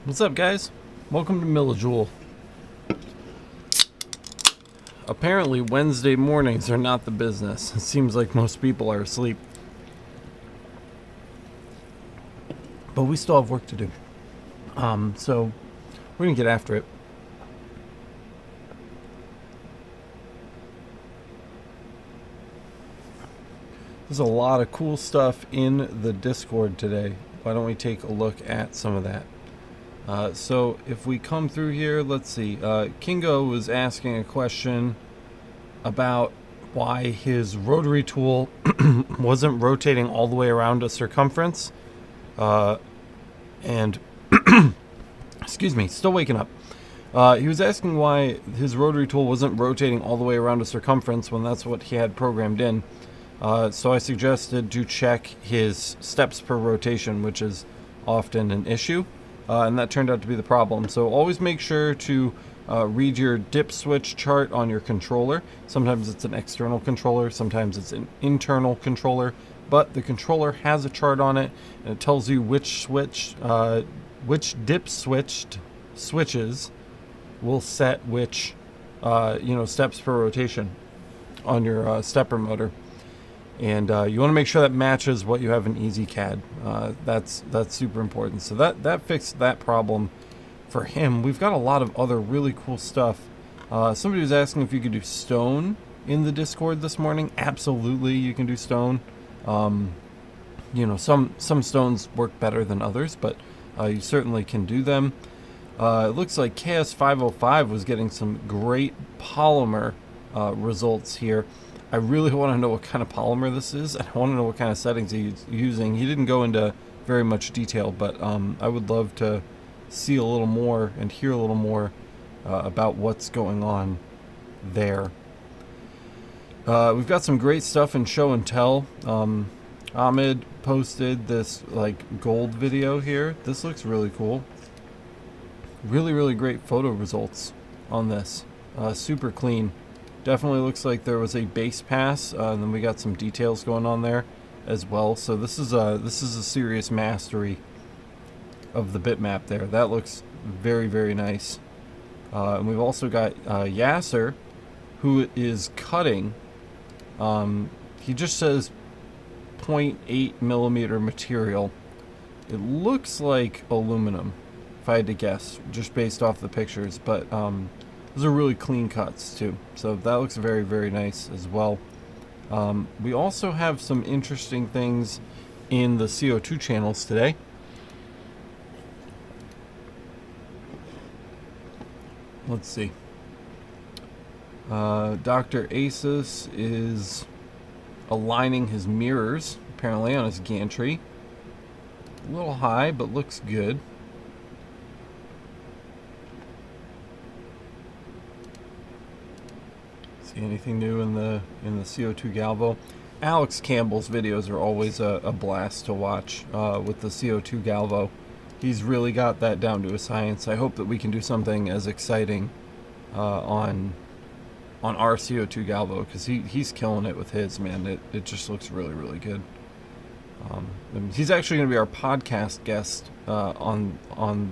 What's up, guys? Welcome to Millijoule. Apparently, Wednesday mornings are not the business. It seems like most people are asleep. But we still have work to do. So we're going to get after it. There's a lot of cool stuff in the Discord today. Why don't we take a look at some of that? So if we come through here, let's see. Kingo was asking a question about why his rotary tool wasn't rotating all the way around a circumference. And excuse me, still waking up. He was asking why his rotary tool wasn't rotating all the way around a circumference when that's what he had programmed in. So I suggested to check his steps per rotation, which is often an issue. And that turned out to be the problem. So always make sure to read your dip switch chart on your controller. Sometimes it's an external controller, sometimes it's an internal controller, but the controller has a chart on it, and it tells you which dip switches will set which steps per rotation on your stepper motor. And you want to make sure that matches what you have in EasyCAD. That's super important. So that fixed that problem for him. We've got a lot of other really cool stuff. Somebody was asking if you could do stone in the Discord this morning. Absolutely, you can do stone. Some stones work better than others, but you certainly can do them. It looks like KS505 was getting some great polymer results here. I really want to know what kind of polymer this is, and I want to know what kind of settings he's using. He didn't go into very much detail, but I would love to see a little more and hear a little more about what's going on there. We've got some great stuff in show and tell. Ahmed posted this gold video here. This looks really cool. Really great photo results on this. Super clean. Definitely looks like there was a base pass, and then we got some details going on there as well. So this is a serious mastery of the bitmap there. That looks very nice. And we've also got Yasser, who is cutting. He just says 0.8 millimeter material. It looks like aluminum, if I had to guess, just based off the pictures, but those are really clean cuts too, so that looks very nice as well. We also have some interesting things in the CO2 channels today. Let's see. Dr. Asus is aligning his mirrors, apparently, on his gantry. A little high, but looks good. See anything new in the CO2 Galvo? Alex Campbell's videos are always a blast to watch with the CO2 Galvo. He's really got that down to a science. I hope that we can do something as exciting on our CO2 Galvo, because he's killing it with his, man. It just looks really good. He's actually going to be our podcast guest on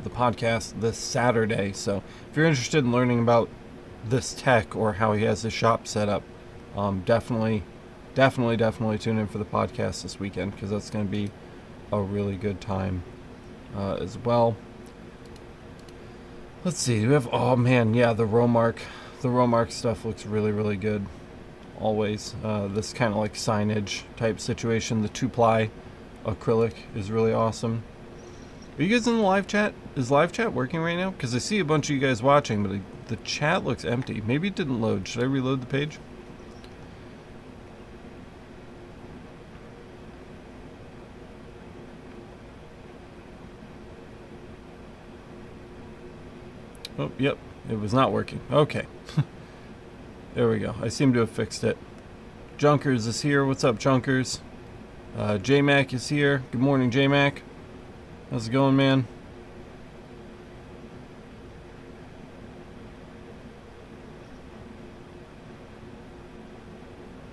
the podcast this Saturday. So if you're interested in learning about this tech or how he has his shop set up, definitely tune in for the podcast this weekend, because that's going to be a really good time as well. Let's see, we have, oh man, yeah, the Romark stuff looks really good always. This kind of like signage type situation, the 2-ply acrylic is really awesome. Are you guys in the live chat? Is live chat working right now? Because I see a bunch of you guys watching, but the chat looks empty. Maybe it didn't load. Should I reload the page? Oh, yep. It was not working. Okay. There we go. I seem to have fixed it. Junkers is here. What's up, Junkers? J-Mac is here. Good morning, J-Mac. How's it going, man?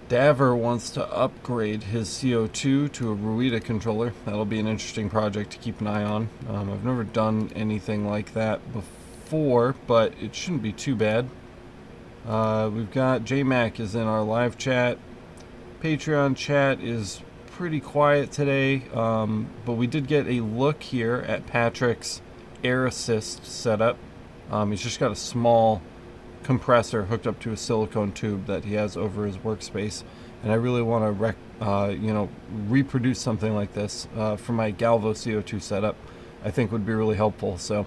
Daver wants to upgrade his CO2 to a Ruida controller. That'll be an interesting project to keep an eye on. I've never done anything like that before, but it shouldn't be too bad. We've got JMac is in our live chat. Patreon chat is pretty quiet today, but we did get a look here at Patrick's Air Assist setup. He's just got a small compressor hooked up to a silicone tube that he has over his workspace, and I really want to reproduce something like this for my Galvo CO2 setup. I think would be really helpful, so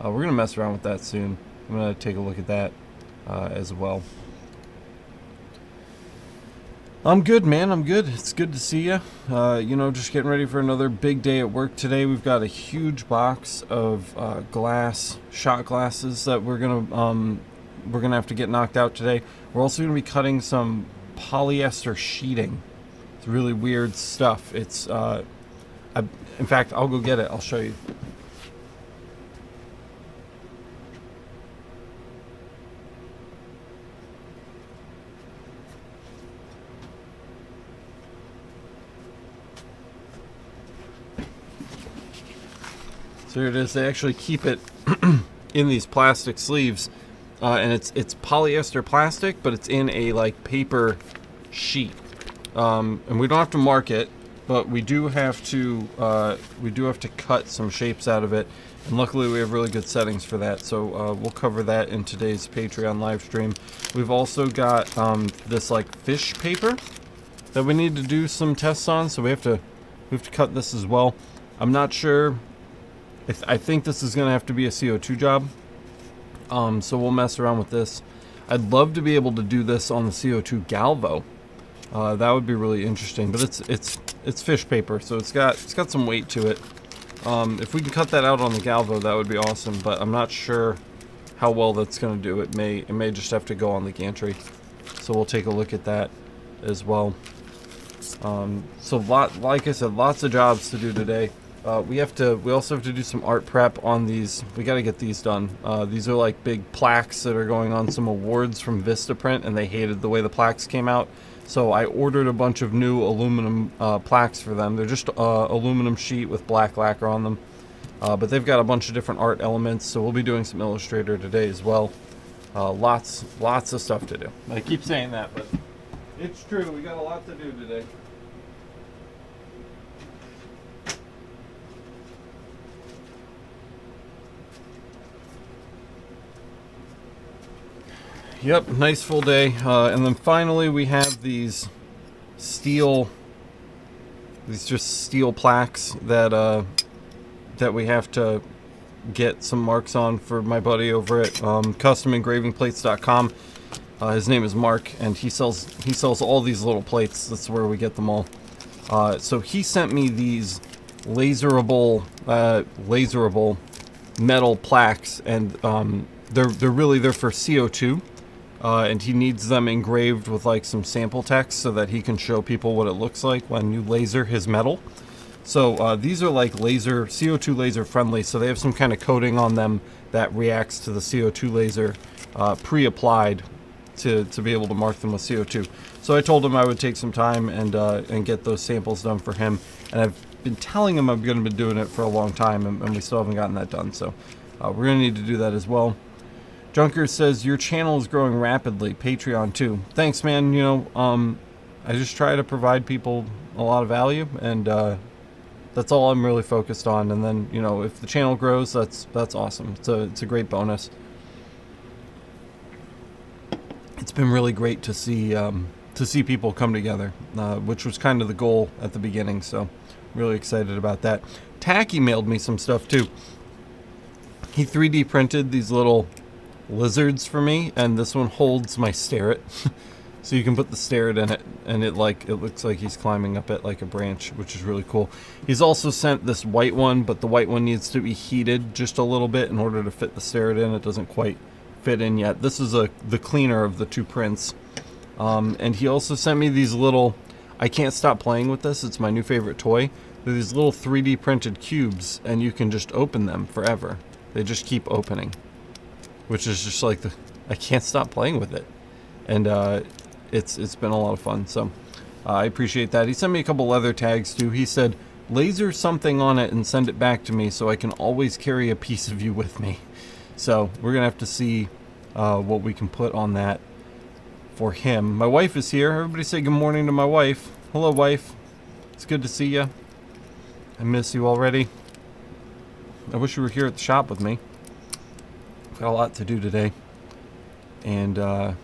we're gonna mess around with that soon. I'm gonna take a look at that as well. I'm good, man. I'm good. It's good to see you. Just getting ready for another big day at work today. We've got a huge box of shot glasses that we're gonna have to get knocked out today. We're also gonna be cutting some polyester sheeting. It's really weird stuff. It's in fact, I'll go get it. I'll show you. So here it is. They actually keep it in these plastic sleeves, and it's polyester plastic, but it's in a like paper sheet. And we don't have to mark it, but we do have to cut some shapes out of it. And luckily, we have really good settings for that. So we'll cover that in today's Patreon live stream. We've also got this like fish paper that we need to do some tests on. So we have to cut this as well. I'm not sure. I think this is going to have to be a CO2 job, so we'll mess around with this. I'd love to be able to do this on the CO2 Galvo. That would be really interesting, but it's fish paper, so it's got some weight to it. If we can cut that out on the Galvo, that would be awesome, but I'm not sure how well that's going to do. It may just have to go on the gantry, so we'll take a look at that as well. So like I said, lots of jobs to do today. We also have to do some art prep on these. We got to get these done. These are like big plaques that are going on some awards from Vistaprint, and they hated the way the plaques came out. So I ordered a bunch of new aluminum plaques for them. They're just aluminum sheet with black lacquer on them. But they've got a bunch of different art elements, so we'll be doing some Illustrator today as well. Lots of stuff to do. I keep saying that, but it's true. We got a lot to do today. Yep, nice full day. And then finally we have these steel plaques that we have to get some marks on for my buddy over at customengravingplates.com. His name is Mark, and he sells all these little plates. That's where we get them all. So he sent me these laserable metal plaques, and they're for CO2. And he needs them engraved with like some sample text so that he can show people what it looks like when you laser his metal. So these are like CO2 laser friendly, so they have some kind of coating on them that reacts to the CO2 laser pre-applied to be able to mark them with CO2. So I told him I would take some time and get those samples done for him. And I've been telling him I'm going to be doing it for a long time, and we still haven't gotten that done. So we're going to need to do that as well. Junker says, your channel is growing rapidly. Patreon too. Thanks, man. I just try to provide people a lot of value, and that's all I'm really focused on. And then, if the channel grows, that's awesome. It's a great bonus. It's been really great to see people come together, which was kind of the goal at the beginning. So, really excited about that. Tacky mailed me some stuff too. He 3D printed these little lizards for me, and this one holds my Starrett. So you can put the Starrett in it, and it looks like he's climbing up it like a branch, which is really cool. He's also sent this white one, but the white one needs to be heated just a little bit in order to fit the Starrett in. It doesn't quite fit in yet. This is the cleaner of the two prints. And he also sent me these little, I can't stop playing with this, it's my new favorite toy. They're these little 3D printed cubes, and you can just open them forever. They just keep opening, which is just like I can't stop playing with it. And it's been a lot of fun. So I appreciate that. He sent me a couple leather tags too. He said, laser something on it and send it back to me so I can always carry a piece of you with me. So we're gonna have to see what we can put on that for him. My wife is here. Everybody say good morning to my wife. Hello, wife. It's good to see you. I miss you already. I wish you were here at the shop with me. Got a lot to do today, and I'm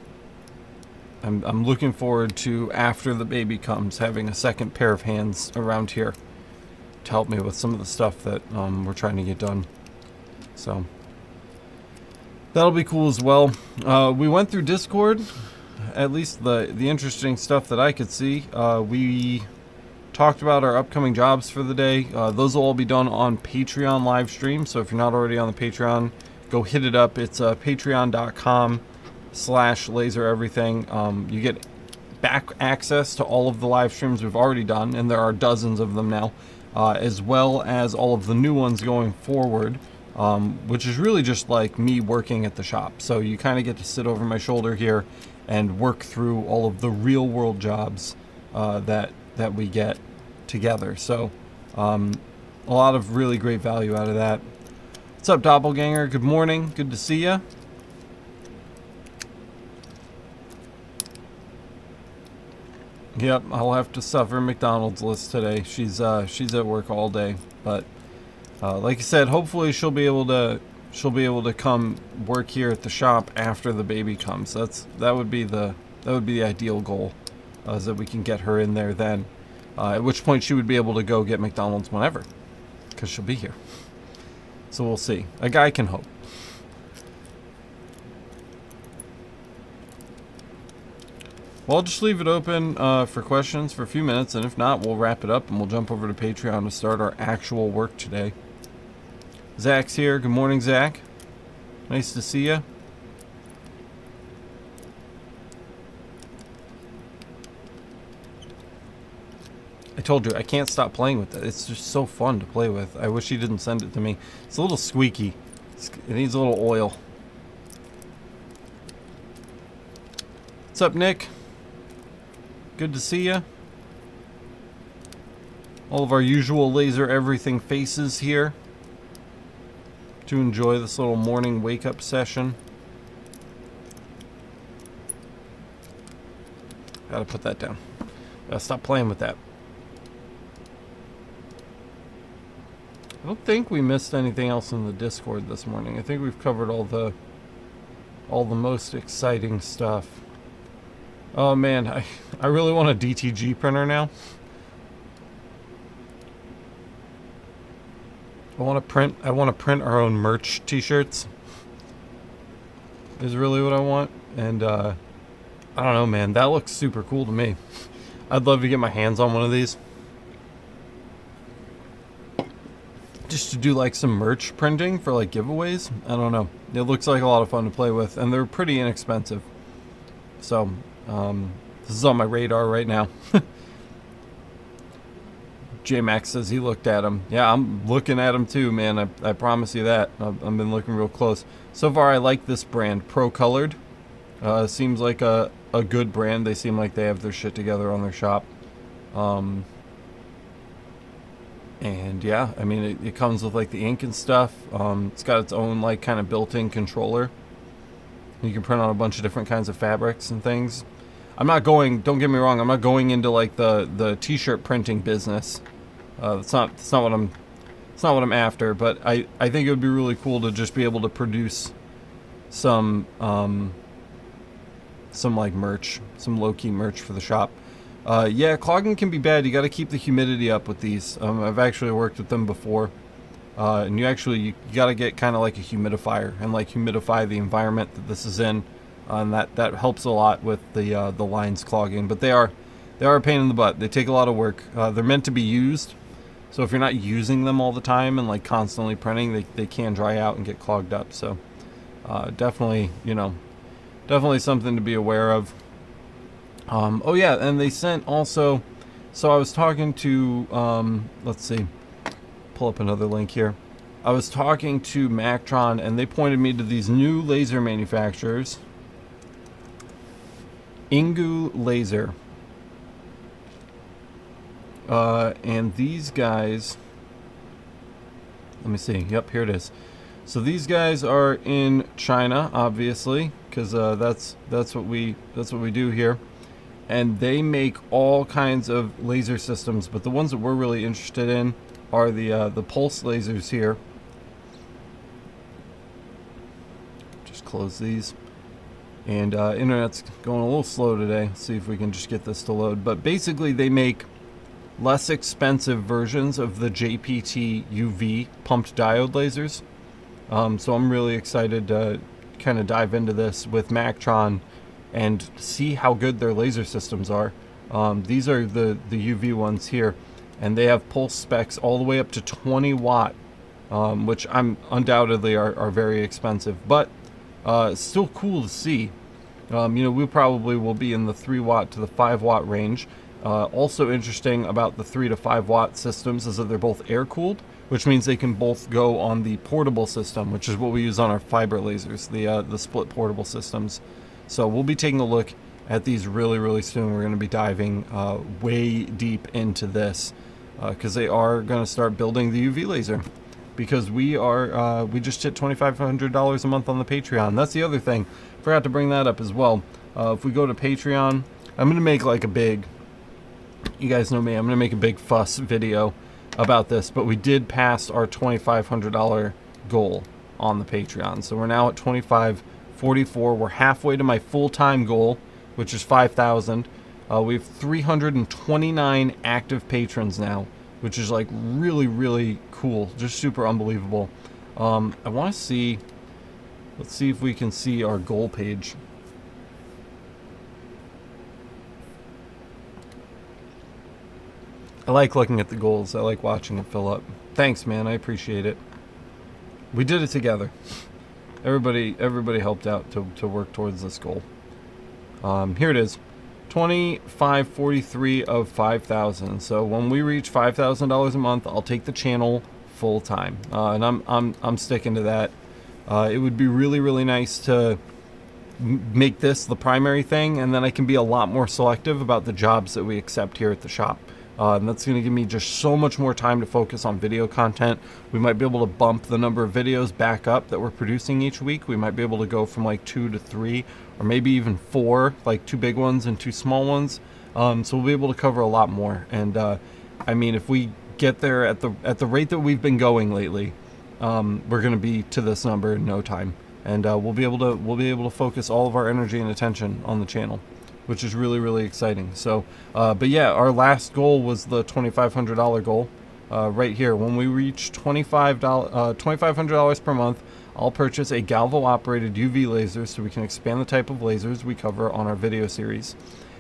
looking forward to, after the baby comes, having a second pair of hands around here to help me with some of the stuff that we're trying to get done. So that'll be cool as well. We went through Discord, at least the interesting stuff that I could see. We talked about our upcoming jobs for the day. Those will all be done on Patreon live stream. So if you're not already on the Patreon, go hit it up. It's patreon.com/lasereverything. You get back access to all of the live streams we've already done, and there are dozens of them now, as well as all of the new ones going forward, which is really just like me working at the shop. So you kind of get to sit over my shoulder here and work through all of the real world jobs that we get together. So a lot of really great value out of that. What's up, Doppelganger? Good morning. Good to see ya. Yep, I'll have to suffer McDonald's list today. She's at work all day, but like I said, hopefully she'll be able to come work here at the shop after the baby comes. That would be the ideal goal, is that we can get her in there then. At which point she would be able to go get McDonald's whenever, because she'll be here. So we'll see. A guy can hope. Well, I'll just leave it open for questions for a few minutes, and if not, we'll wrap it up and we'll jump over to Patreon to start our actual work today. Zach's here. Good morning, Zach. Nice to see you. I told you, I can't stop playing with it. It's just so fun to play with. I wish he didn't send it to me. It's a little squeaky. It needs a little oil. What's up, Nick? Good to see you. All of our usual laser everything faces here to enjoy this little morning wake-up session. Gotta put that down. Gotta stop playing with that. I don't think we missed anything else in the Discord this morning. I think we've covered all the most exciting stuff. Oh man, I really want a DTG printer now. I want to print our own merch t-shirts. Is really what I want. And I don't know, man, that looks super cool to me. I'd love to get my hands on one of these. Just to do like some merch printing for like giveaways. I don't know. It looks like a lot of fun to play with, and they're pretty inexpensive. So this is on my radar right now. J-Max says he looked at them. Yeah, I'm looking at them too, man. I promise you that. I've been looking real close. So far, I like this brand, Pro Colored. Seems like a good brand. They seem like they have their shit together on their shop. And yeah, I mean, it comes with like the ink and stuff. It's got its own like kind of built-in controller. You can print on a bunch of different kinds of fabrics and things. Don't get me wrong, I'm not going into like the t-shirt printing business. That's not what I'm after, but I think it would be really cool to just be able to produce some like merch, some low-key merch for the shop. Yeah, clogging can be bad. You got to keep the humidity up with these. I've actually worked with them before, and you got to get kind of like a humidifier and like humidify the environment that this is in, and that helps a lot with the lines clogging. But they are a pain in the butt. They take a lot of work. They're meant to be used, so if you're not using them all the time and like constantly printing, they can dry out and get clogged up. So definitely something to be aware of. Oh yeah, and they sent also, so I was talking to, let's see, pull up another link here. I was talking to Mactron, and they pointed me to these new laser manufacturers. Ingu Laser. And these guys, let me see. Yep, here it is. So these guys are in China, obviously, because that's what we do here, and they make all kinds of laser systems. But the ones that we're really interested in are the pulse lasers here. Just close these. And internet's going a little slow today. Let's see if we can just get this to load. But basically, they make less expensive versions of the JPT UV pumped diode lasers. So I'm really excited to kind of dive into this with Mactron and see how good their laser systems are. These are the UV ones here, and they have pulse specs all the way up to 20 watt, which undoubtedly are very expensive, but still cool to see. We probably will be in the 3 watt to the 5 watt range. Also interesting about the 3 to 5 watt systems is that they're both air cooled, which means they can both go on the portable system, which is what we use on our fiber lasers, the split portable systems. So we'll be taking a look at these really, really soon. We're going to be diving way deep into this because they are going to start building the UV laser, because we just hit $2,500 a month on the Patreon. That's the other thing. Forgot to bring that up as well. If we go to Patreon, I'm going to make like a big, you guys know me, I'm going to make a big fuss video about this, but we did pass our $2,500 goal on the Patreon. So we're now at $2,544. We're halfway to my full-time goal, which is $5,000. We have 329 active patrons now, which is like really, really cool. Just super unbelievable. I want to see, let's see if we can see our goal page. I like looking at the goals. I like watching it fill up. Thanks, man. I appreciate it. We did it together. Everybody helped out to work towards this goal. Here it is. $2,543 of $5,000. So when we reach $5,000 a month, I'll take the channel full time. And I'm sticking to that. It would be really, really nice to make this the primary thing, and then I can be a lot more selective about the jobs that we accept here at the shop. And that's going to give me just so much more time to focus on video content. We might be able to bump the number of videos back up that we're producing each week. We might be able to go from like 2 to 3, or maybe even 4, like 2 big ones and 2 small ones. So we'll be able to cover a lot more. And I mean, if we get there at the rate that we've been going lately, we're going to be to this number in no time. And we'll be able to focus all of our energy and attention on the channel, which is really, really exciting. So, but yeah, our last goal was the $2,500 goal right here. When we reach $2,500 per month, I'll purchase a Galvo-operated UV laser so we can expand the type of lasers we cover on our video series.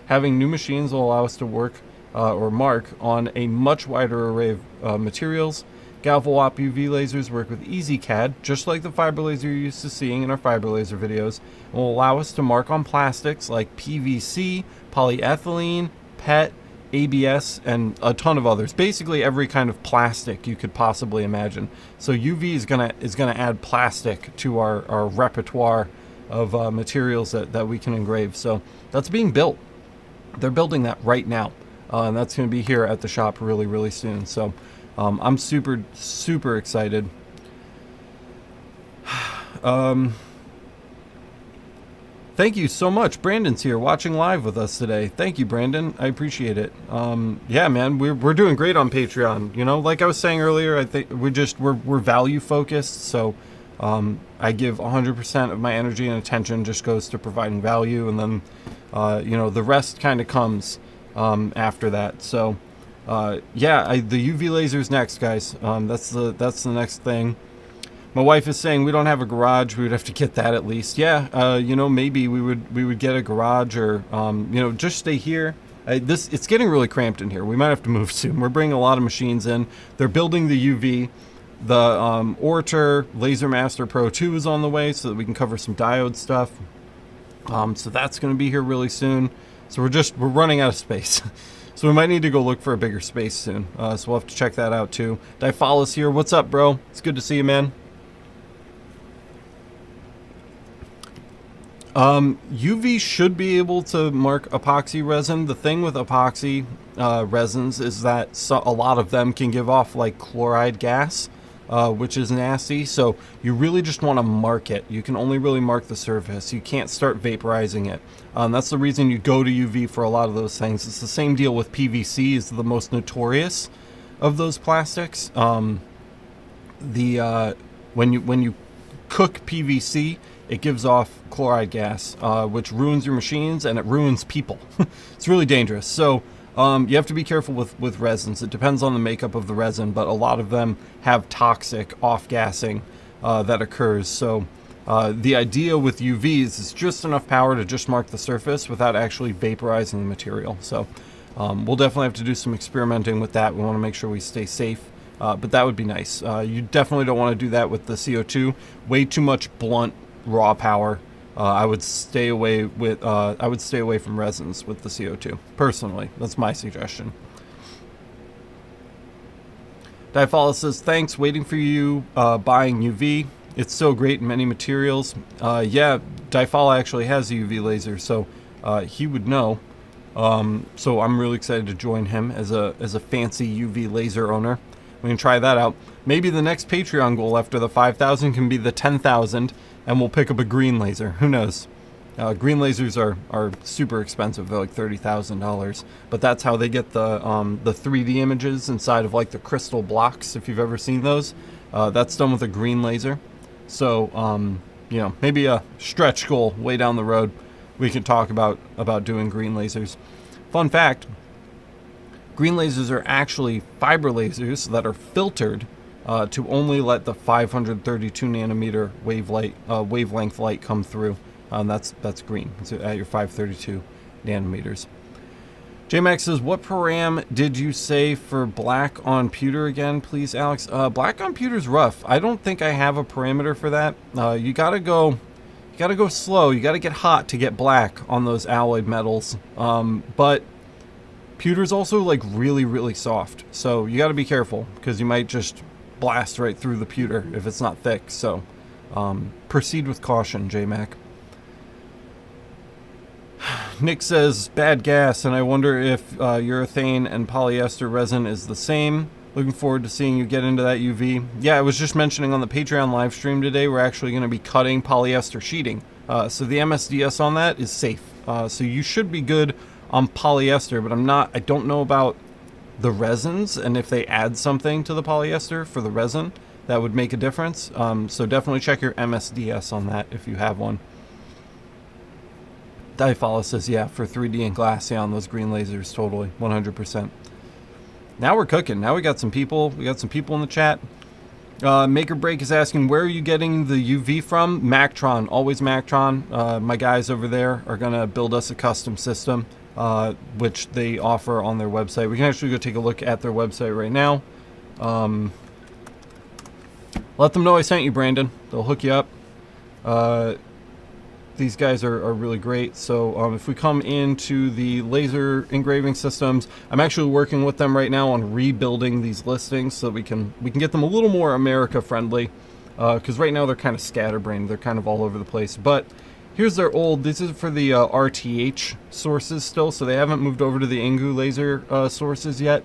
Having new machines will allow us to work or mark on a much wider array of materials. Galvo-op UV lasers work with EasyCAD, just like the fiber laser you're used to seeing in our fiber laser videos, and will allow us to mark on plastics like PVC, polyethylene, PET, ABS, and a ton of others. Basically every kind of plastic you could possibly imagine. So UV is gonna add plastic to our repertoire of materials that we can engrave. So that's being built. They're building that right now, and that's going to be here at the shop really, really soon. So I'm super, super excited. Thank you so much. Brandon's here watching live with us today. Thank you, Brandon. I appreciate it. Yeah, man, we're doing great on Patreon. You know, like I was saying earlier, I think we're value focused. So I give 100% of my energy and attention just goes to providing value, and then the rest kind of comes after that. So yeah, the UV laser's next, guys. That's the next thing. My wife is saying we don't have a garage. We would have to get that at least. Yeah, maybe we would get a garage, or just stay here. It's getting really cramped in here. We might have to move soon. We're bringing a lot of machines in. They're building the UV. The Orator Laser Master Pro 2 is on the way, so that we can cover some diode stuff. So that's going to be here really soon. So we're running out of space. So we might need to go look for a bigger space soon. So we'll have to check that out too. Difalis here. What's up, bro? It's good to see you, man. UV should be able to mark epoxy resin. The thing with epoxy resins is that a lot of them can give off like chloride gas, which is nasty. So you really just want to mark it. You can only really mark the surface. You can't start vaporizing it. That's the reason you go to UV for a lot of those things. It's the same deal with PVC, is the most notorious of those plastics. When you cook PVC, it gives off chloride gas, which ruins your machines and it ruins people. It's really dangerous. So you have to be careful with resins. It depends on the makeup of the resin, but a lot of them have toxic off-gassing that occurs. So the idea with UVs is just enough power to just mark the surface without actually vaporizing the material. So we'll definitely have to do some experimenting with that. We want to make sure we stay safe. But that would be nice. You definitely don't want to do that with the CO2. Way too much blunt raw power. I would stay away from resins with the CO2. Personally, that's my suggestion. Difollis says, thanks, waiting for you, buying UV. It's so great in many materials. Yeah, Difollis actually has a UV laser, so he would know. So I'm really excited to join him as a fancy UV laser owner. We can try that out. Maybe the next Patreon goal after the 5,000 can be the 10,000, and we'll pick up a green laser. Who knows? Green lasers are super expensive. They're like $30,000, but that's how they get the 3D images inside of like the crystal blocks. If you've ever seen those, that's done with a green laser. So you know, maybe a stretch goal way down the road. We can talk about doing green lasers. Fun fact. Green lasers are actually fiber lasers that are filtered to only let the 532 nanometer wavelength light come through. That's green. It's at your 532 nanometers. JMax says, what param did you say for black on pewter again, please, Alex? Black on pewter's rough. I don't think I have a parameter for that. You gotta go slow. You gotta get hot to get black on those alloyed metals. But pewter's also like really, really soft. So you gotta be careful because you might just blast right through the pewter if it's not thick. So proceed with caution, JMac. Nick says, bad gas, and I wonder if urethane and polyester resin is the same. Looking forward to seeing you get into that UV. Yeah, I was just mentioning on the Patreon live stream today, we're actually going to be cutting polyester sheeting. So the MSDS on that is safe. So you should be good on polyester, but I don't know about the resins, and if they add something to the polyester for the resin, that would make a difference. So definitely check your MSDS on that if you have one. Difollis says, yeah, for 3D and glass, yeah, on those green lasers, totally, 100%. Now we're cooking. Now we got some people. We got some people in the chat. Maker Break is asking, where are you getting the UV from? Mactron, always Mactron. My guys over there are going to build us a custom system, which they offer on their website. We can actually go take a look at their website right now. Let them know I sent you, Brandon. They'll hook you up. These guys are really great. So if we come into the laser engraving systems, I'm actually working with them right now on rebuilding these listings so that we can get them a little more America friendly, because right now they're kind of scatterbrained. They're kind of all over the place. But here's their old. This is for the RTH sources still, so they haven't moved over to the Ingu laser sources yet.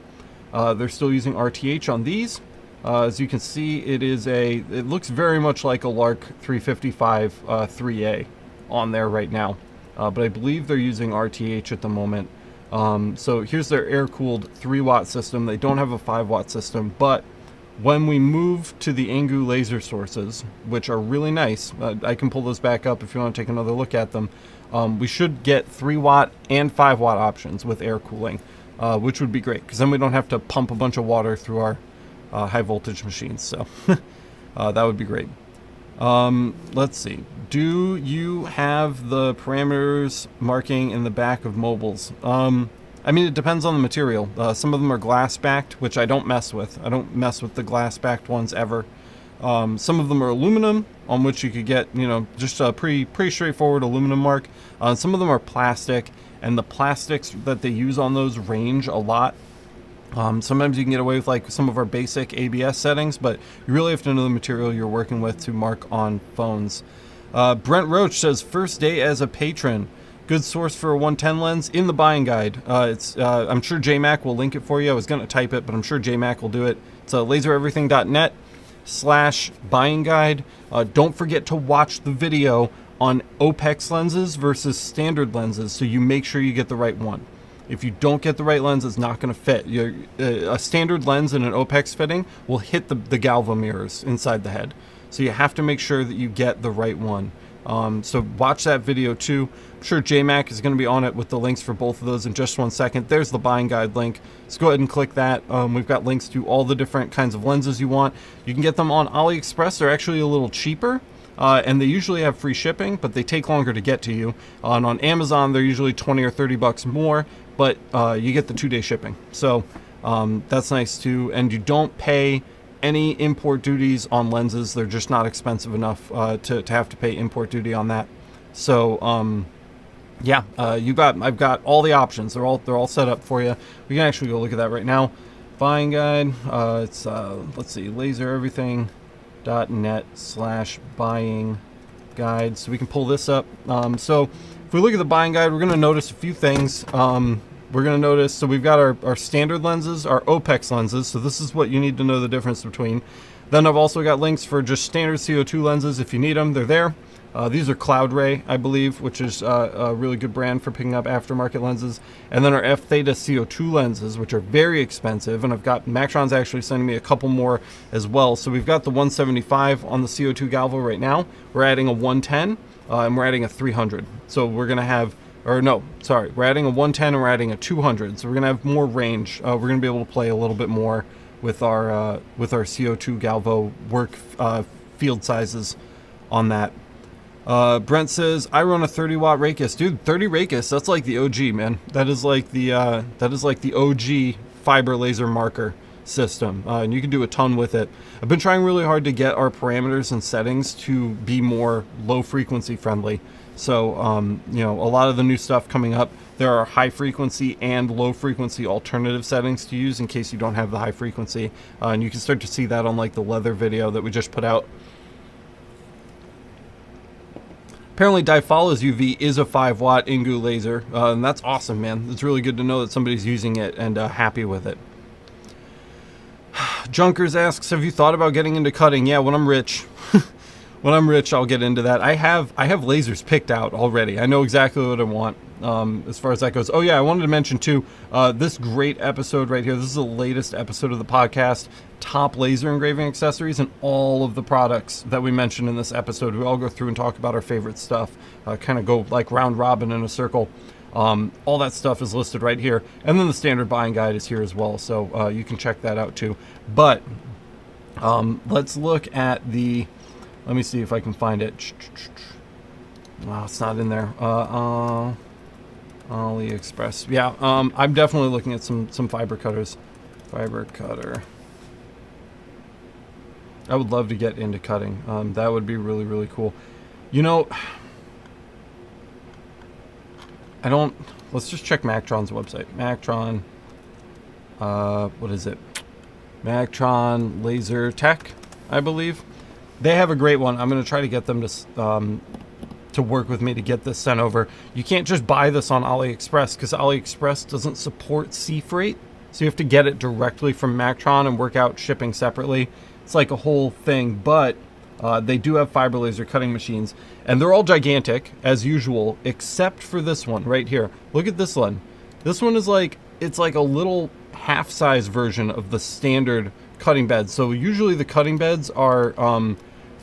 They're still using RTH on these. As you can see, it looks very much like a Lark 355 3A. On there right now, but I believe they're using RTH at the moment. So here's their air-cooled 3-watt system. They don't have a 5-watt system, but when we move to the Ingu laser sources, which are really nice, I can pull those back up if you want to take another look at them. We should get 3-watt and 5-watt options with air cooling, which would be great because then we don't have to pump a bunch of water through our high voltage machines. So that would be great. Let's see. Do you have the parameters marking in the back of mobiles? I mean, it depends on the material. Some of them are glass backed, which I don't mess with. I don't mess with the glass backed ones ever. Some of them are aluminum, on which you could get, just a pretty straightforward aluminum mark. Some of them are plastic, and the plastics that they use on those range a lot. Sometimes you can get away with like some of our basic ABS settings, but you really have to know the material you're working with to mark on phones. Brent Roach says, first day as a patron. Good source for a 110 lens in the buying guide. I'm sure JMac will link it for you. I was going to type it, but I'm sure JMac will do it. It's lasereverything.net/buying guide. Don't forget to watch the video on OPEX lenses versus standard lenses, so you make sure you get the right one. If you don't get the right lens, it's not going to fit. A standard lens in an OPEX fitting will hit the Galvo mirrors inside the head. So you have to make sure that you get the right one. So watch that video too. I'm sure JMac is going to be on it with the links for both of those in just 1 second. There's the buying guide link. Let's go ahead and click that. We've got links to all the different kinds of lenses you want. You can get them on AliExpress. They're actually a little cheaper. And they usually have free shipping, but they take longer to get to you. And on Amazon, they're usually 20 or 30 bucks more, but you get the 2-day shipping. So that's nice too. And you don't pay any import duties on lenses. They're just not expensive enough to have to pay import duty on that. So yeah, I've got all the options. They're all set up for you. We can actually go look at that right now. Buying guide. It's let's see, lasereverything.net/buying guide. So we can pull this up. So if we look at the buying guide, we're going to notice a few things. We're going to notice, so we've got our standard lenses, our OPEX lenses. So this is what you need to know the difference between. Then I've also got links for just standard CO2 lenses. If you need them, they're there. These are Cloud Ray, I believe, which is a really good brand for picking up aftermarket lenses. And then our F-Theta CO2 lenses, which are very expensive. And I've got, Mactron's actually sending me a couple more as well. So we've got the 175 on the CO2 Galvo right now. We're adding a 110 and we're adding a 300. So we're going to have, or no, sorry, we're adding a 110 and we're adding a 200. So we're going to have more range. We're going to be able to play a little bit more with our CO2 Galvo work field sizes on that. Brent says, I run a 30-watt Raycus. Dude, 30 Raycus, that's like the OG, man. That is like the OG fiber laser marker system. And you can do a ton with it. I've been trying really hard to get our parameters and settings to be more low frequency friendly. So, a lot of the new stuff coming up, there are high frequency and low frequency alternative settings to use in case you don't have the high frequency. And you can start to see that on like the leather video that we just put out. Apparently Difala's UV is a 5-watt Ingu laser, and that's awesome, man. It's really good to know that somebody's using it and happy with it. Junkers asks, have you thought about getting into cutting? Yeah, when I'm rich. When I'm rich, I'll get into that. I have lasers picked out already. I know exactly what I want as far as that goes. Oh yeah, I wanted to mention too, this great episode right here. This is the latest episode of the podcast. Top laser engraving accessories and all of the products that we mentioned in this episode. We all go through and talk about our favorite stuff. Kind of go like round robin in a circle. All that stuff is listed right here. And then the standard buying guide is here as well. So you can check that out too. But let's look at the... Let me see if I can find it. Oh, it's not in there. AliExpress. Yeah, I'm definitely looking at some fiber cutters. Fiber cutter. I would love to get into cutting. That would be really, really cool. Let's just check Mactron's website. Mactron, what is it? Mactron Laser Tech, I believe. They have a great one. I'm going to try to get them to work with me to get this sent over. You can't just buy this on AliExpress because AliExpress doesn't support sea freight. So you have to get it directly from Mactron and work out shipping separately. It's like a whole thing, but they do have fiber laser cutting machines, and they're all gigantic as usual, except for this one right here. Look at this one. This one is it's like a little half-size version of the standard cutting bed. So usually the cutting beds are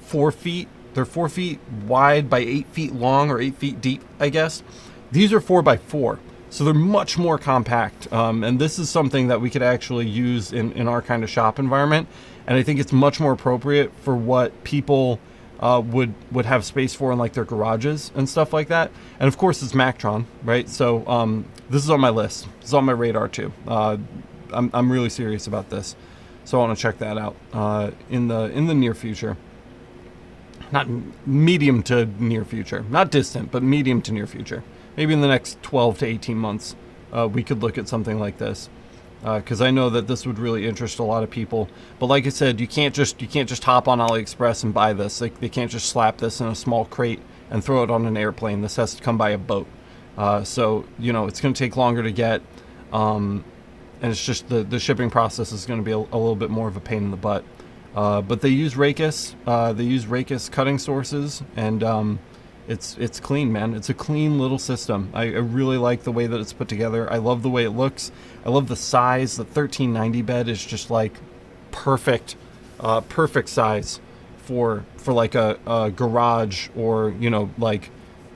4 feet. They're 4 feet wide by 8 feet long, or 8 feet deep, I guess. These are 4 by 4. So they're much more compact. And this is something that we could actually use in our kind of shop environment. And I think it's much more appropriate for what people would have space for in like their garages and stuff like that. And of course it's Mactron, right? So this is on my list. It's on my radar too. I'm really serious about this. So I want to check that out in the near future. Not medium to near future. Not distant, but medium to near future. Maybe in the next 12 to 18 months, we could look at something like this. because I know that this would really interest a lot of people. But like I said, you can't just hop on AliExpress and buy this. Like, they can't just slap this in a small crate and throw it on an airplane. This has to come by a boat. So it's going to take longer to get, and it's just the shipping process is going to be a little bit more of a pain in the butt. But they use Raycus. They use Raycus cutting sources, and it's clean, man. It's a clean little system. I really like the way that it's put together. I love the way it looks. I love the size. The 1390 bed is just like perfect size for like a garage or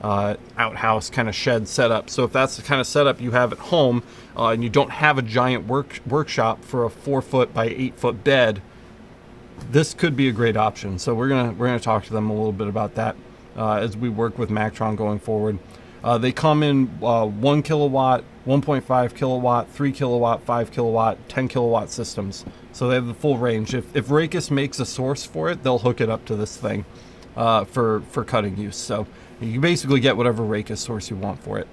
outhouse kind of shed setup. So if that's the kind of setup you have at home, and you don't have a giant workshop for a 4-foot by 8-foot bed, this could be a great option. So we're gonna talk to them a little bit about that as we work with Mactron going forward. They come in 1 kilowatt, 1.5 kilowatt, 3 kilowatt, 5 kilowatt, 10 kilowatt systems. So they have the full range. If Raycus makes a source for it, they'll hook it up to this thing for cutting use. So you basically get whatever Raycus source you want for it.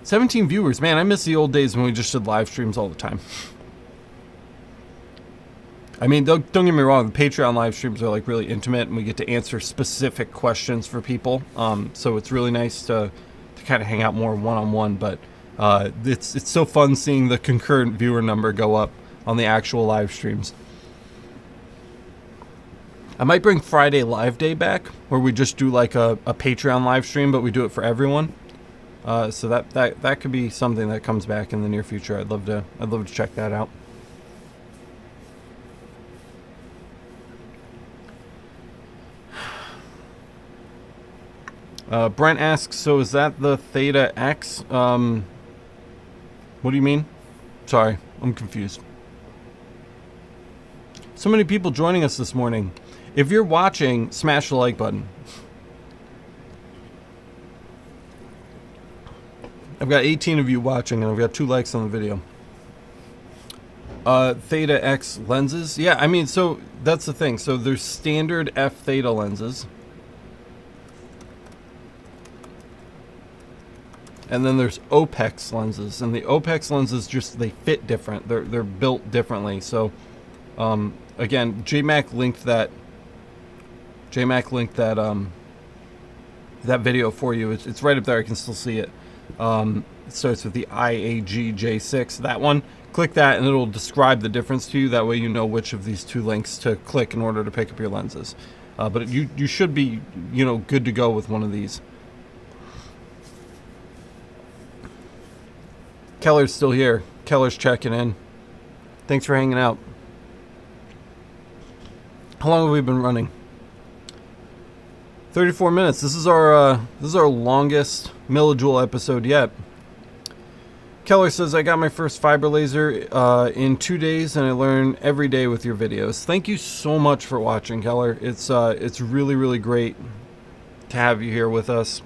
17 viewers, man. I miss the old days when we just did live streams all the time. I mean, don't get me wrong, the Patreon live streams are like really intimate, and we get to answer specific questions for people. So it's really nice to kind of hang out more one-on-one, but it's so fun seeing the concurrent viewer number go up on the actual live streams. I might bring Friday Live Day back, where we just do like a Patreon live stream, but we do it for everyone. So that could be something that comes back in the near future. I'd love to check that out. Brent asks, so is that the Theta X? What do you mean? Sorry, I'm confused. So many people joining us this morning. If you're watching, smash the like button. I've got 18 of you watching, and I've got 2 likes on the video. Theta X lenses. Yeah, I mean, so that's the thing. So there's standard F Theta lenses. And then there's OPEX lenses, and the OPEX lenses they fit different. They're built differently. So again, JMac linked that that video for you. It's right up there. I can still see it. It starts with the IAG J6. That one. Click that, and it'll describe the difference to you. That way, you know which of these 2 links to click in order to pick up your lenses. But you should be good to go with one of these. Keller's still here. Keller's checking in. Thanks for hanging out. How long have we been running? 34 minutes. This is our longest millijoule episode yet. Keller says, I got my first fiber laser in 2 days, and I learn every day with your videos. Thank you so much for watching, Keller. It's really, really great to have you here with us.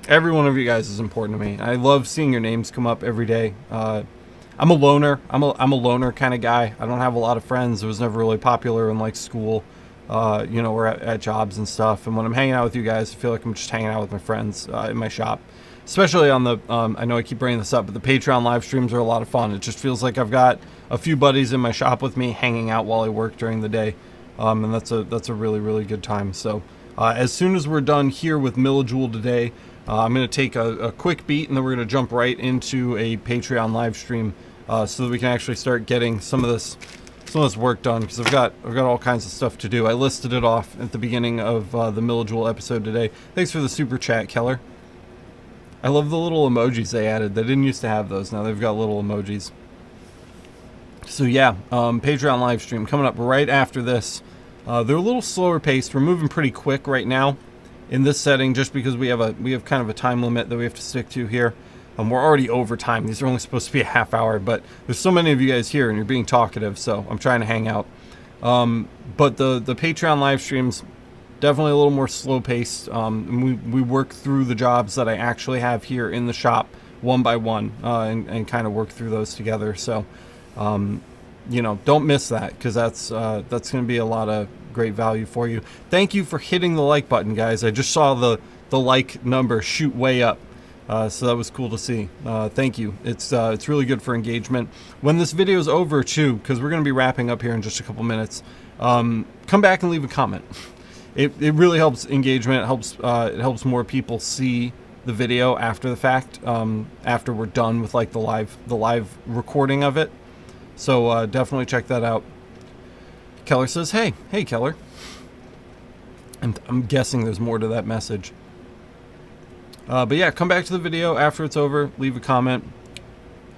Every one of you guys is important to me. I love seeing your names come up every day. I'm a loner. I'm a loner kind of guy. I don't have a lot of friends. I was never really popular in like school, or at jobs and stuff. And when I'm hanging out with you guys, I feel like I'm just hanging out with my friends in my shop. Especially on the, I know I keep bringing this up, but the Patreon live streams are a lot of fun. It just feels like I've got a few buddies in my shop with me hanging out while I work during the day. And that's a really, really good time. So as soon as we're done here with Millijoule today, I'm going to take a quick beat, and then we're going to jump right into a Patreon live stream so that we can actually start getting some of this work done, because I've got all kinds of stuff to do. I listed it off at the beginning of the Millijoule episode today. Thanks for the super chat, Keller. I love the little emojis they added. They didn't used to have those. Now they've got little emojis. So yeah, Patreon live stream coming up right after this. They're a little slower paced. We're moving pretty quick right now in this setting, just because we have kind of a time limit that we have to stick to here. We're already over time. These are only supposed to be a half hour, but there's so many of you guys here, and you're being talkative, so I'm trying to hang out. But the Patreon live streams, definitely a little more slow paced. We work through the jobs that I actually have here in the shop one by one, and kind of work through those together. So, don't miss that, because that's going to be a lot of great value for you. Thank you for hitting the like button, guys. I just saw the like number shoot way up. So that was cool to see. Thank you. It's really good for engagement. When this video is over too, because we're going to be wrapping up here in just a couple minutes, come back and leave a comment. It really helps engagement. It helps more people see the video after the fact, after we're done with like the live recording of it. So definitely check that out. Keller says, hey Keller. And I'm guessing there's more to that message. But yeah, come back to the video after it's over, leave a comment.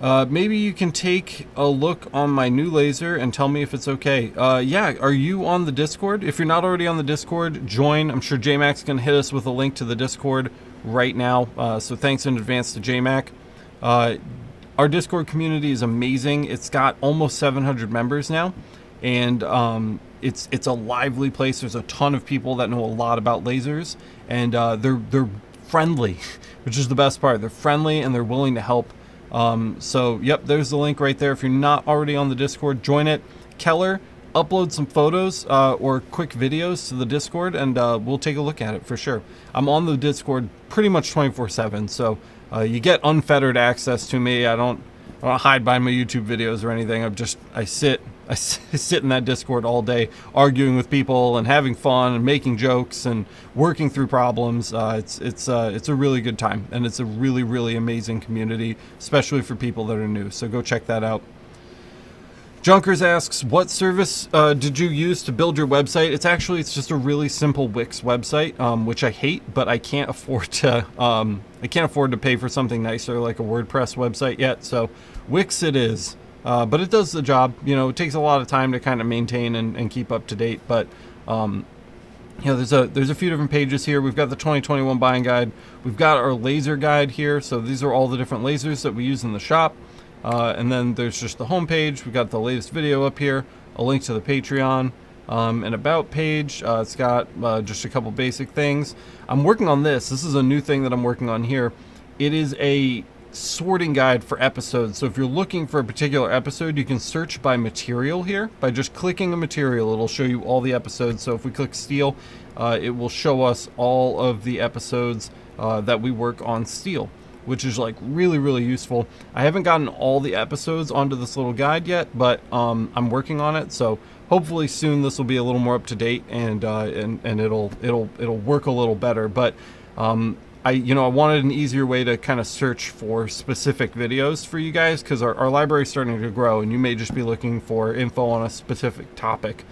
Maybe you can take a look on my new laser and tell me if it's okay. Yeah, are you on the Discord? If you're not already on the Discord, join. I'm sure JMac's going to hit us with a link to the Discord right now. So thanks in advance to JMac. Our Discord community is amazing. It's got almost 700 members now. And it's a lively place. There's a ton of people that know a lot about lasers. And they're friendly, which is the best part. They're friendly and they're willing to help. So yep, there's the link right there. If you're not already on the Discord, join it. Keller, upload some photos or quick videos to the Discord, and we'll take a look at it for sure. I'm on the Discord pretty much 24/7, so you get unfettered access to me. I don't hide behind my YouTube videos or anything. I sit in that Discord all day, arguing with people and having fun and making jokes and working through problems. It's a really good time, and it's a really, really amazing community, especially for people that are new. So go check that out. Junkers asks, what service did you use to build your website? It's just a really simple Wix website, which I hate, but I can't afford to pay for something nicer like a WordPress website yet. So Wix it is. But it does the job. It takes a lot of time to kind of maintain and keep up to date. But there's a few different pages here. We've got the 2021 buying guide. We've got our laser guide here. So these are all the different lasers that we use in the shop. And then there's just the home page. We've got the latest video up here, a link to the Patreon, an about page. It's got just a couple basic things. I'm working on this. This is a new thing that I'm working on here. It is a sorting guide for episodes. So if you're looking for a particular episode, you can search by material here. By just clicking a material, it'll show you all the episodes. So if we click steel, it will show us all of the episodes that we work on steel, which is like really, really useful. I haven't gotten all the episodes onto this little guide yet, but I'm working on it. So hopefully soon this will be a little more up to date, and it'll work a little better. But I wanted an easier way to kind of search for specific videos for you guys, because our library is starting to grow, and you may just be looking for info on a specific topic.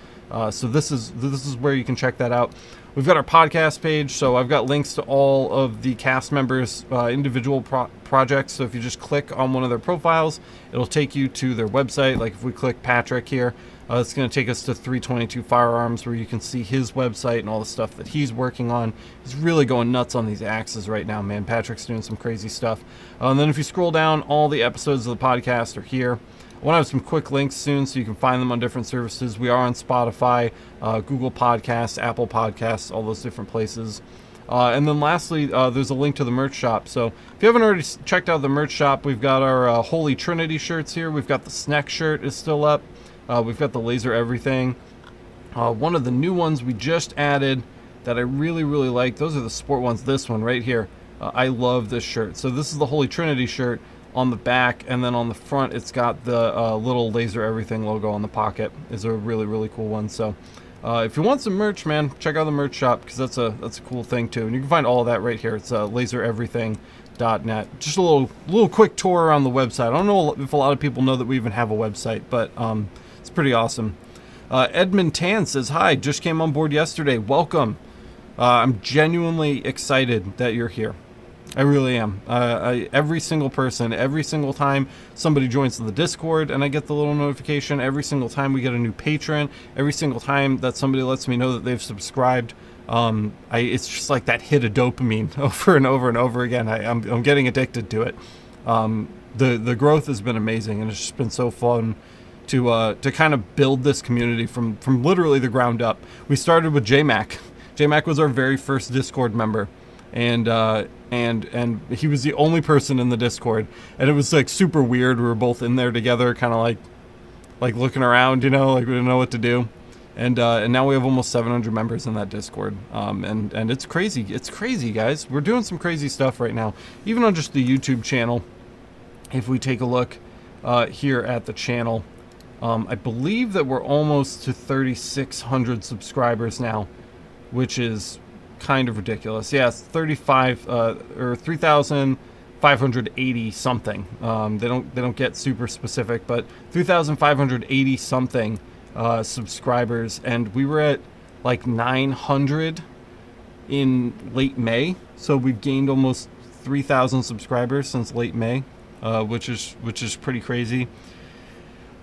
So this is where you can check that out. We've got our podcast page, so I've got links to all of the cast members' individual projects. So if you just click on one of their profiles, it'll take you to their website. Like if we click Patrick here, it's going to take us to 322 Firearms, where you can see his website and all the stuff that he's working on. He's really going nuts on these axes right now, man. Patrick's doing some crazy stuff. And then if you scroll down, all the episodes of the podcast are here. I want to have some quick links soon so you can find them on different services. We are on Spotify, Google Podcasts, Apple Podcasts, all those different places. And then lastly, there's a link to the merch shop. So if you haven't already checked out the merch shop, we've got our Holy Trinity shirts here. We've got the Sneck shirt is still up. We've got the Laser Everything. One of the new ones we just added that I really, really like, those are the sport ones. This one right here. I love this shirt. So this is the Holy Trinity shirt. On the back, and then on the front it's got the little Laser Everything logo on the pocket. Is a really, really cool one. So if you want some merch, man, check out the merch shop, because that's a cool thing too, and you can find all of that right here. It's lasereverything.net. Just a little quick tour around the website. I don't know if a lot of people know that we even have a website, but it's pretty awesome. Edmund Tan says, hi, just came on board yesterday, welcome. I'm genuinely excited that you're here. I really am. Every single person, every single time somebody joins the Discord and I get the little notification, every single time we get a new patron, every single time that somebody lets me know that they've subscribed, it's just like that hit of dopamine over and over and over again. I'm getting addicted to it. The growth has been amazing, and it's just been so fun to kind of build this community from literally the ground up. We started with JMac. JMac was our very first Discord member. And he was the only person in the Discord, and it was like super weird. We were both in there together, kind of like looking around, like we didn't know what to do. And now we have almost 700 members in that Discord, and it's crazy. It's crazy, guys. We're doing some crazy stuff right now, even on just the YouTube channel. If we take a look here at the channel, I believe that we're almost to 3,600 subscribers now, which is kind of ridiculous. Yeah, it's 35 or 3,580 something. They don't get super specific, but 3,580 something subscribers, and we were at like 900 in late May, so we've gained almost 3,000 subscribers since late May, which is pretty crazy.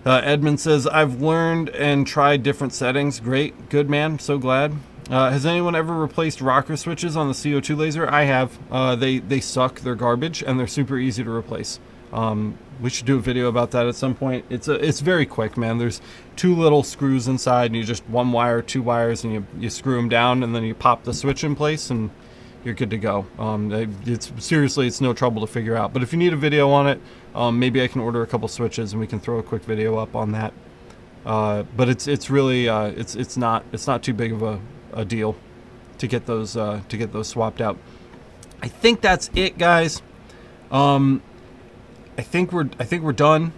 Edmund says, I've learned and tried different settings. Great, good man, so glad. Has anyone ever replaced rocker switches on the CO2 laser? I have. They suck, they're garbage, and they're super easy to replace. We should do a video about that at some point. It's very quick, man. There's 2 little screws inside, and you just 1 wire, 2 wires, and you screw them down, and then you pop the switch in place, and you're good to go. It's no trouble to figure out. But if you need a video on it, maybe I can order a couple switches, and we can throw a quick video up on that. But it's really it's not too big of a deal to get those swapped out. I think that's it, guys. I think we're done.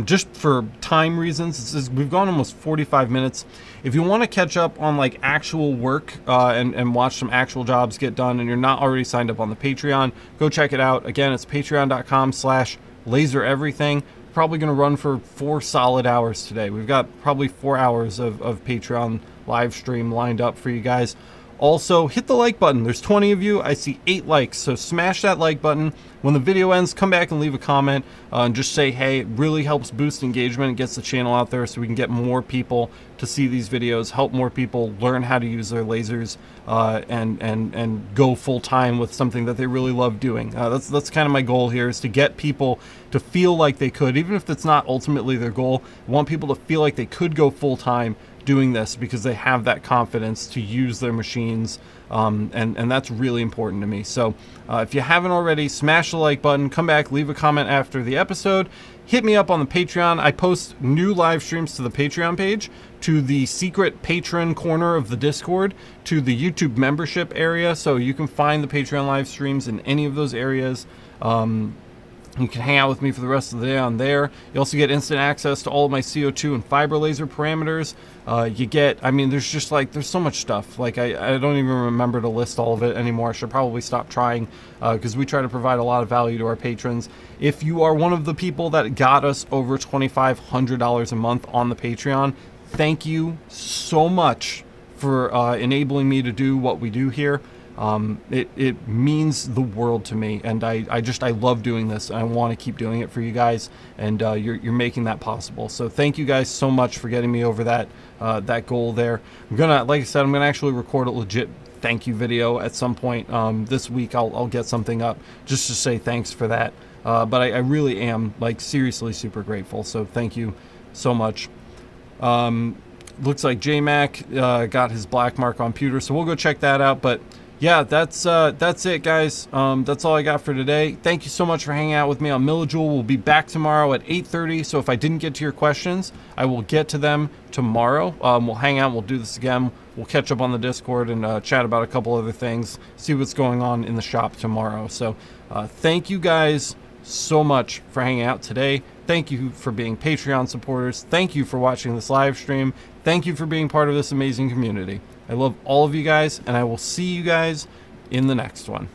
Just for time reasons, we've gone almost 45 minutes. If you want to catch up on like actual work and watch some actual jobs get done, and you're not already signed up on the Patreon, go check it out. Again, it's patreon.com/lasereverything. Probably going to run for 4 solid hours today. We've got probably 4 hours of Patreon live stream lined up for you guys. Also, hit the like button. There's 20 of you. I see 8 likes, so smash that like button. When the video ends, come back and leave a comment and just say, hey, it really helps boost engagement. It gets the channel out there so we can get more people to see these videos, help more people learn how to use their lasers and go full-time with something that they really love doing. That's kind of my goal here, is to get people to feel like they could, even if it's not ultimately their goal. I want people to feel like they could go full-time doing this because they have that confidence to use their machines, and that's really important to me. So if you haven't already, smash the like button, come back, leave a comment after the episode, hit me up on the Patreon. I post new live streams to the Patreon page, to the secret patron corner of the Discord, to the YouTube membership area, so you can find the Patreon live streams in any of those areas. You can hang out with me for the rest of the day on there. You also get instant access to all of my CO2 and fiber laser parameters. You get, I mean, there's so much stuff. Like, I don't even remember to list all of it anymore. I should probably stop trying, because we try to provide a lot of value to our patrons. If you are one of the people that got us over $2,500 a month on the Patreon, thank you so much for enabling me to do what we do here. It means the world to me, and I love doing this, and I want to keep doing it for you guys, and you're making that possible. So thank you guys so much for getting me over that goal there. Like I said, I'm gonna actually record a legit thank you video at some point this week. I'll get something up just to say thanks for that. But I really am, like, seriously super grateful. So thank you so much. Looks like JMac got his black mark on pewter, so we'll go check that out. But yeah, that's it, guys. That's all I got for today. Thank you so much for hanging out with me on Millijoule. We'll be back tomorrow at 8:30. So if I didn't get to your questions, I will get to them tomorrow. We'll hang out. We'll do this again. We'll catch up on the Discord and chat about a couple other things. See what's going on in the shop tomorrow. So thank you guys so much for hanging out today. Thank you for being Patreon supporters. Thank you for watching this live stream. Thank you for being part of this amazing community. I love all of you guys, and I will see you guys in the next one.